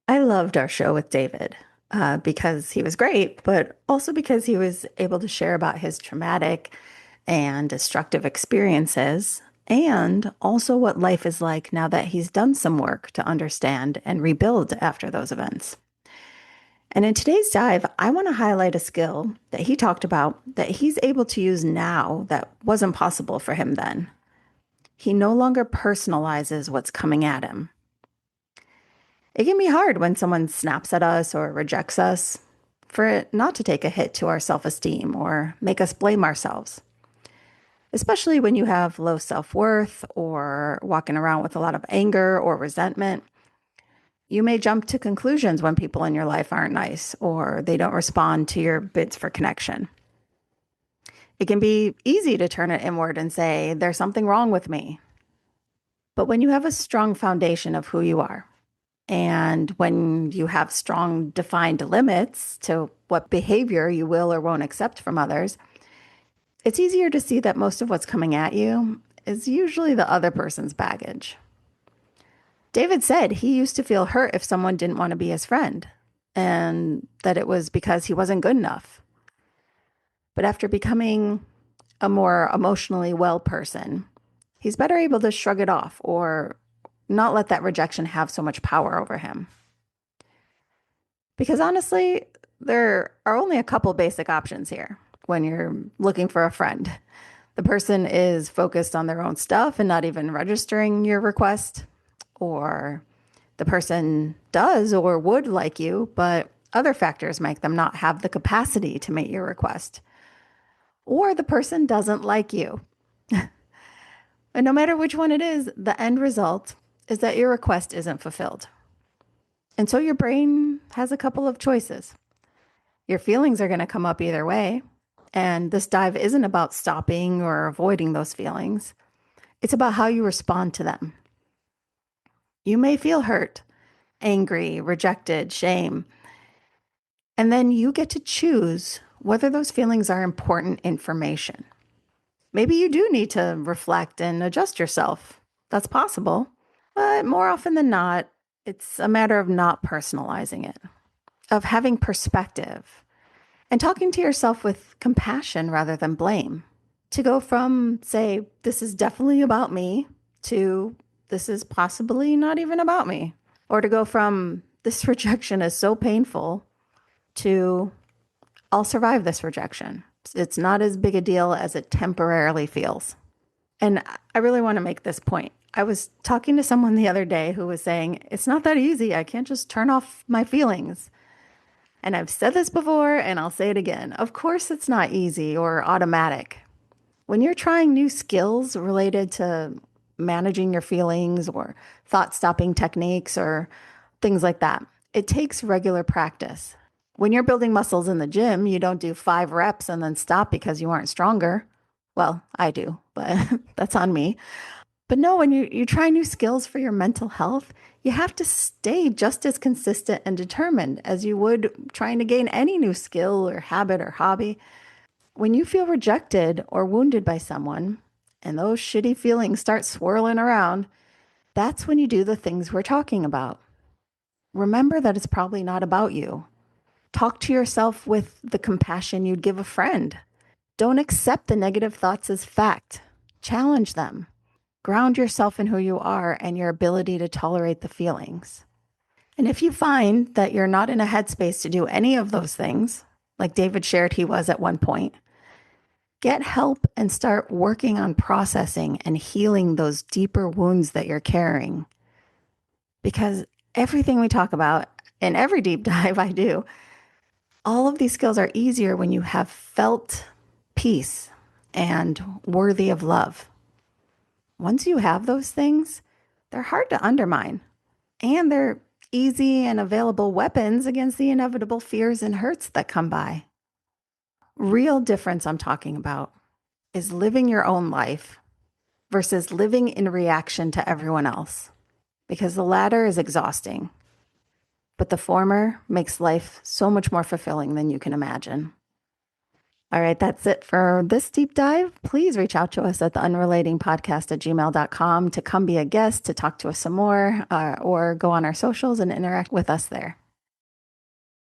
I loved our show with David because he was great, but also because he was able to share about his traumatic and destructive experiences and also what life is like now that he's done some work to understand and rebuild after those events. And in today's dive, I want to highlight a skill that he talked about that he's able to use now that wasn't possible for him then. He no longer personalizes what's coming at him. It can be hard when someone snaps at us or rejects us for it not to take a hit to our self esteem or make us blame ourselves, especially when you have low self worth or walking around with a lot of anger or resentment. You may jump to conclusions when people in your life aren't nice or they don't respond to your bids for connection. It can be easy to turn it inward and say, there's something wrong with me. But when you have a strong foundation of who you are, and when you have strong defined limits to what behavior you will or won't accept from others, it's easier to see that most of what's coming at you is usually the other person's baggage. David said he used to feel hurt if someone didn't want to be his friend and that it was because he wasn't good enough. But after becoming a more emotionally well person, he's better able to shrug it off or not let that rejection have so much power over him. Because honestly, there are only a couple basic options here when you're looking for a friend. The person is focused on their own stuff and not even registering your request, or the person does or would like you, but other factors make them not have the capacity to meet your request, or the person doesn't like you. And no matter which one it is, the end result is that your request isn't fulfilled. And so your brain has a couple of choices. Your feelings are going to come up either way. And this dive isn't about stopping or avoiding those feelings, it's about how you respond to them. You may feel hurt, angry, rejected, shame, and then you get to choose whether those feelings are important information. Maybe you do need to reflect and adjust yourself. That's possible. But more often than not, it's a matter of not personalizing it, of having perspective and talking to yourself with compassion rather than blame. To go from, say, this is definitely about me to this is possibly not even about me. Or to go from this rejection is so painful to I'll survive this rejection. It's not as big a deal as it temporarily feels. And I really want to make this point. I was talking to someone the other day who was saying, it's not that easy. I can't just turn off my feelings. And I've said this before and I'll say it again. Of course, it's not easy or automatic. When you're trying new skills related to managing your feelings or thought stopping techniques or things like that, it takes regular practice. When you're building muscles in the gym, you don't do 5 reps and then stop because you aren't stronger. Well, I do, but that's on me. But no, when you try new skills for your mental health, you have to stay just as consistent and determined as you would trying to gain any new skill or habit or hobby. When you feel rejected or wounded by someone, and those shitty feelings start swirling around, that's when you do the things we're talking about. Remember that it's probably not about you. Talk to yourself with the compassion you'd give a friend. Don't accept the negative thoughts as fact. Challenge them. Ground yourself in who you are and your ability to tolerate the feelings. And if you find that you're not in a headspace to do any of those things, like David shared he was at one point, get help and start working on processing and healing those deeper wounds that you're carrying. Because everything we talk about in every deep dive I do, all of these skills are easier when you have felt peace and worthy of love. Once you have those things, they're hard to undermine, and they're easy and available weapons against the inevitable fears and hurts that come by. Real difference I'm talking about is living your own life versus living in reaction to everyone else, because the latter is exhausting, but the former makes life so much more fulfilling than you can imagine. All right, that's it for this deep dive. Please reach out to us at the unrelatingpodcast@gmail.com to come be a guest, to talk to us some more, or go on our socials and interact with us there.